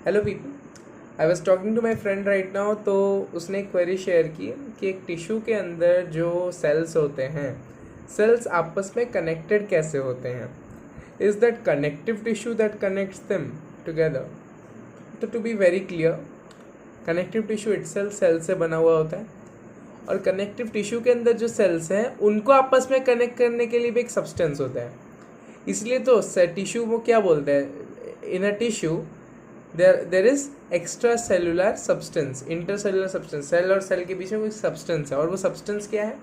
Hello people, I was talking to my friend right now. तो उसने एक query share की कि एक टिश्यू के अंदर जो सेल्स होते हैं, सेल्स आपस में कनेक्टेड कैसे होते हैं। Is that connective tissue that connects them together. तो to be very clear, connective tissue itself cell से बना हुआ होता है, और कनेक्टिव टिश्यू के अंदर जो सेल्स हैं उनको आपस में कनेक्ट करने के लिए भी एक सब्सटेंस होता है। इसलिए तो टिश्यू वो क्या बोलते हैं, in a tissue there is extra cellular substance, intercellular substance. Cell और सेल के बीच में कोई सब्सटेंस है, और वो सब्सटेंस क्या है?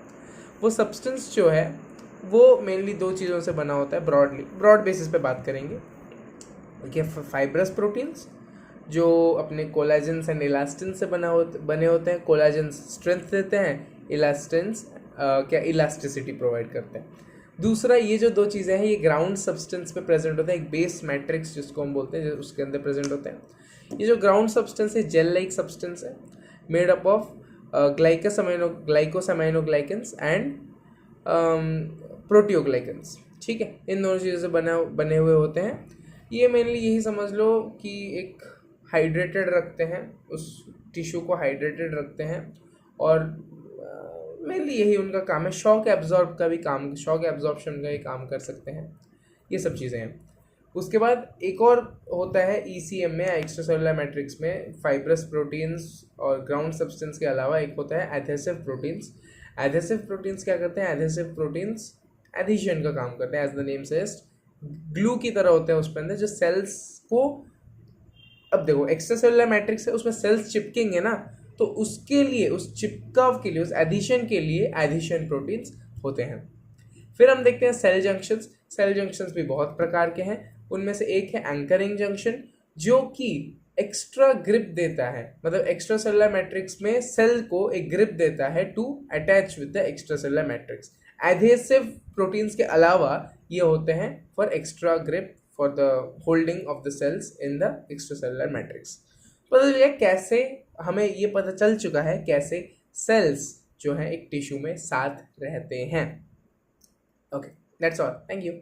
वो सब्सटेंस जो है वो मेनली दो चीज़ों से बना होता है। ब्रॉड बेसिस पे बात करेंगे। देखिए, फाइब्रस प्रोटीन्स जो अपने कोलाजेंस एंड इलास्टिन से बने होते हैं। कोलाजेंस स्ट्रेंथ देते हैं, इलास्टिन्स क्या इलास्टिसिटी प्रोवाइड करते हैं। दूसरा, ये जो दो चीज़ें हैं ये ग्राउंड सब्सटेंस पे प्रेजेंट होता है। एक बेस मैट्रिक्स जिसको हम बोलते हैं, उसके अंदर प्रेजेंट होते हैं। ये जो ग्राउंड सब्सटेंस है जेल लाइक सब्सटेंस है, मेड अप ऑफ ग्लाइकोसैमाइनोग्लाइकेंस एंड प्रोटियोग्लाइकेंस। ठीक है, इन दोनों चीज़ों से बने हुए होते हैं। ये मेनली यही समझ लो कि एक हाइड्रेटेड रखते हैं, उस टिश्यू को हाइड्रेटेड रखते हैं, और मेनली यही उनका काम है। शॉक एब्जॉर्ब का भी काम, शॉक एब्जॉर्प्शन का ही काम कर सकते हैं। ये सब चीज़ें हैं। उसके बाद एक और होता है ईसीएम में, एक्स्ट्रासेलुलर मैट्रिक्स में, फाइब्रस प्रोटीन्स और ग्राउंड सब्सटेंस के अलावा एक होता है एडहेसिव प्रोटीन्स। एडहेसिव प्रोटीन्स क्या करते हैं? एडहेसिव प्रोटीन्स एडिशन का काम करते हैं। As the name suggest, glue की तरह होते हैं उसके अंदर, जो सेल्स को, अब देखो एक्स्ट्रासेलुलर मैट्रिक्स है, उसमें सेल्स चिपकेंगे ना, तो उसके लिए, उस चिपकाव के लिए, उस एडिशन के लिए एडिशन प्रोटीन्स होते हैं। फिर हम देखते हैं सेल जंक्शंस। सेल जंक्शंस भी बहुत प्रकार के हैं। उनमें से एक है एंकरिंग जंक्शन, जो कि एक्स्ट्रा ग्रिप देता है, मतलब एक्स्ट्रा सेलुलर मैट्रिक्स में सेल को एक ग्रिप देता है to attach with the extra cellular matrix. Adhesive proteins के अलावा ये होते हैं for extra grip for the holding of the cells in the extra cellular matrix. पता चलिए कैसे, हमें ये पता चल चुका है कैसे सेल्स जो हैं एक टिश्यू में साथ रहते हैं। Okay, that's all. Thank you.